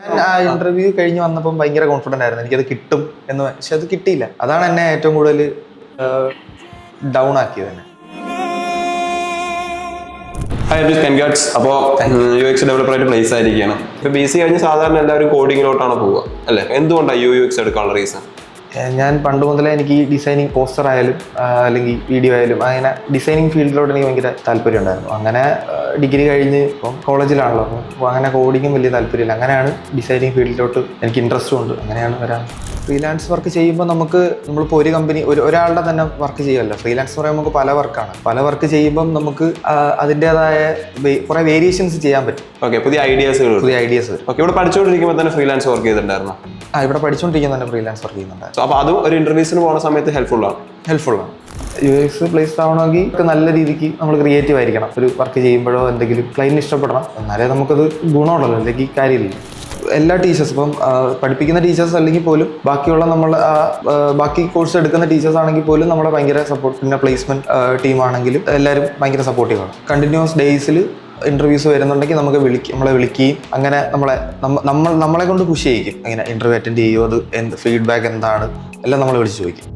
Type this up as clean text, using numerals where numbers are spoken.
ഞാൻ ആ ഇന്റർവ്യൂ കഴിഞ്ഞ് വന്നപ്പോൾ ഭയങ്കര കോൺഫിഡന്റ് ആയിരുന്നു, എനിക്കത് കിട്ടും എന്ന്. പക്ഷെ അത് കിട്ടിയില്ല. അതാണ് എന്നെ ഏറ്റവും കൂടുതൽ ഡൗൺ ആക്കിയത് തന്നെ. അപ്പോൾ UX ഡെവലപ്പറായിട്ട് പ്ലേസ് ആയിരിക്കുകയാണ്. ഇപ്പോൾ BC കഴിഞ്ഞ് സാധാരണ എല്ലാവരും കോഡിങ്ങിലോട്ടാണ് പോവുക അല്ലേ? എന്തുകൊണ്ടാണ് UX എടുക്കാനുള്ള റീസൺ? ഞാൻ പണ്ട് മുതലേ എനിക്ക് ഈ ഡിസൈനിങ്, പോസ്റ്റർ ആയാലും അല്ലെങ്കിൽ വീഡിയോ ആയാലും അങ്ങനെ ഡിസൈനിങ് ഫീൽഡിലോട്ട് എനിക്ക് ഭയങ്കര താല്പര്യം ഉണ്ടായിരുന്നു. അങ്ങനെ ഡിഗ്രി കഴിഞ്ഞ് ഇപ്പം കോളേജിലാണല്ലോ, അപ്പോൾ അങ്ങനെ കോഡിങ്ങും വലിയ താല്പര്യമില്ല. അങ്ങനെയാണ് ഡിസൈനിങ് ഫീൽഡിലോട്ട് എനിക്ക് ഇൻട്രസ്റ്റും ഉണ്ട്. അങ്ങനെയാണ് വരാൻ. ഫ്രീലാൻസ് വർക്ക് ചെയ്യുമ്പോൾ നമ്മളിപ്പോൾ ഒരു കമ്പനി ഒരാളുടെ തന്നെ വർക്ക് ചെയ്യുമല്ലോ. ഫ്രീലാൻസ് പറയുമ്പോൾ നമുക്ക് പല വർക്കാണ്. പല വർക്ക് ചെയ്യുമ്പം നമുക്ക് അതിൻ്റെതായ കുറേ വേരിയേഷൻസ് ചെയ്യാൻ പറ്റും. ഓക്കെ, പുതിയ ഐഡിയാസ്. ഓക്കെ, ഇവിടെ പഠിച്ചുകൊണ്ടിരിക്കുമ്പോൾ തന്നെ ഫ്രീലാൻസ് വർക്ക് ചെയ്തിട്ടുണ്ടായിരുന്നു? ഇവിടെ പഠിച്ചുകൊണ്ടിരിക്കുന്ന തന്നെ ഫ്രീലാൻസ് വർക്ക് ചെയ്യുന്നുണ്ട്. അപ്പോൾ അതും ഒരു ഇന്റർവ്യൂസിന് പോകുന്ന സമയത്ത് ഹെൽപ്ഫുള്ളാണ്. UX പ്ലേസ്ഡ് ആവണമെങ്കിൽ നല്ല രീതിക്ക് നമ്മൾ ക്രിയേറ്റീവ് ആയിരിക്കണം. ഒരു വർക്ക് ചെയ്യുമ്പോഴോ എന്തെങ്കിലും ക്ലൈൻറ്റിന് ഇഷ്ടപ്പെടണം, എന്നാലേ നമുക്കത് ഗുണമുള്ളല്ലോ, അല്ലെങ്കിൽ കാര്യമില്ല. എല്ലാ ടീച്ചേഴ്സ്, ഇപ്പം പഠിപ്പിക്കുന്ന ടീച്ചേഴ്സ് അല്ലെങ്കിൽ പോലും ബാക്കിയുള്ള ബാക്കി കോഴ്സ് എടുക്കുന്ന ടീച്ചേഴ്സ് ആണെങ്കിൽ പോലും നമ്മളെ ഭയങ്കര സപ്പോർട്ട്. പിന്നെ പ്ലേസ്മെന്റ് ടീമാണെങ്കിലും എല്ലാവരും ഭയങ്കര സപ്പോർട്ടീവാണ്. കണ്ടിന്യൂസ് ഡേയ്സിൽ ഇന്റർവ്യൂസ് വരുന്നുണ്ടെങ്കിൽ നമ്മളെ വിളിക്കുകയും അങ്ങനെ നമ്മളെ കൊണ്ട് പുഷ് ചെയ്യിക്കും. അങ്ങനെ ഇന്റർവ്യൂ അറ്റൻഡ് ചെയ്യുമോ, അത് ഫീഡ്ബാക്ക് എന്താണ് എല്ലാം നമ്മളെ വിളിച്ച് ചോദിക്കും.